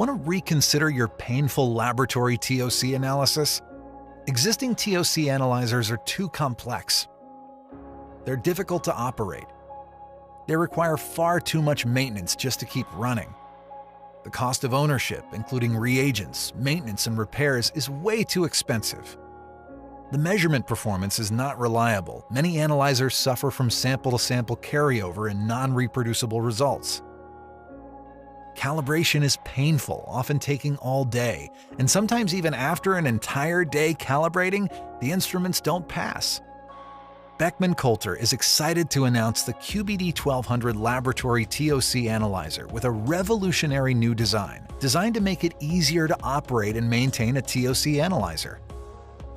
Want to reconsider your painful laboratory TOC analysis? Existing TOC analyzers are too complex. They're difficult to operate. They require far too much maintenance just to keep running. The cost of ownership, including reagents, maintenance, and repairs, is way too expensive. The measurement performance is not reliable. Many analyzers suffer from sample-to-sample carryover and non-reproducible results. Calibration is painful, often taking all day, and sometimes even after an entire day calibrating, the instruments don't pass. Beckman Coulter is excited to announce the QbD1200 Laboratory TOC Analyzer with a revolutionary new design, designed to make it easier to operate and maintain a TOC analyzer.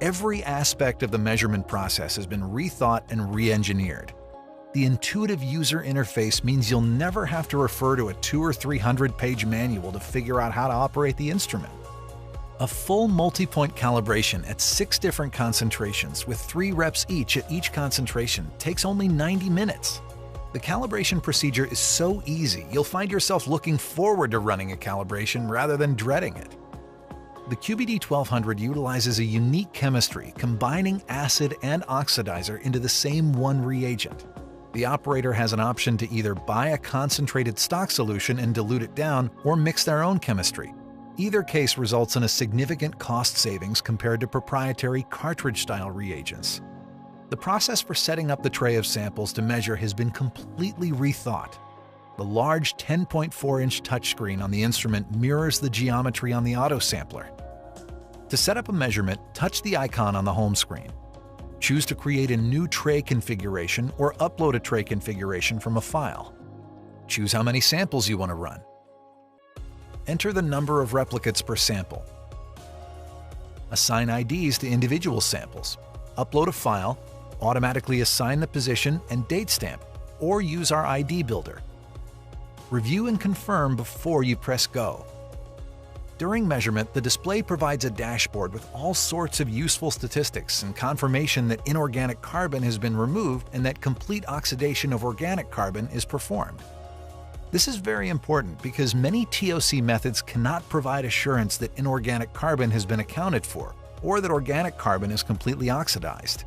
Every aspect of the measurement process has been rethought and re-engineered. The intuitive user interface means you'll never have to refer to a 200- or 300-page manual to figure out how to operate the instrument. A full multi-point calibration at 6 different concentrations with 3 reps each at each concentration takes only 90 minutes. The calibration procedure is so easy, you'll find yourself looking forward to running a calibration rather than dreading it. The QbD1200 utilizes a unique chemistry combining acid and oxidizer into the same one reagent. The operator has an option to either buy a concentrated stock solution and dilute it down or mix their own chemistry. Either case results in a significant cost savings compared to proprietary cartridge-style reagents. The process for setting up the tray of samples to measure has been completely rethought. The large 10.4-inch touchscreen on the instrument mirrors the geometry on the autosampler. To set up a measurement, touch the icon on the home screen. Choose to create a new tray configuration or upload a tray configuration from a file. Choose how many samples you want to run. Enter the number of replicates per sample. Assign IDs to individual samples. Upload a file, automatically assign the position and date stamp, or use our ID builder. Review and confirm before you press go. During measurement, the display provides a dashboard with all sorts of useful statistics and confirmation that inorganic carbon has been removed and that complete oxidation of organic carbon is performed. This is very important because many TOC methods cannot provide assurance that inorganic carbon has been accounted for or that organic carbon is completely oxidized.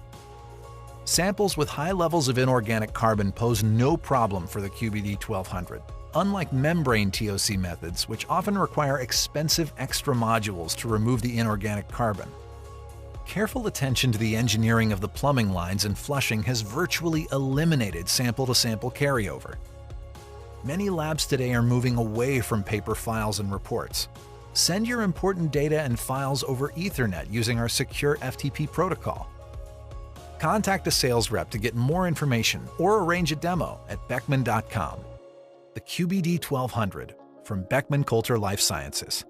Samples with high levels of inorganic carbon pose no problem for the QbD1200. Unlike membrane TOC methods, which often require expensive extra modules to remove the inorganic carbon. Careful attention to the engineering of the plumbing lines and flushing has virtually eliminated sample-to-sample carryover. Many labs today are moving away from paper files and reports. Send your important data and files over Ethernet using our secure FTP protocol. Contact a sales rep to get more information or arrange a demo at beckman.com. The QbD1200 from Beckman Coulter Life Sciences.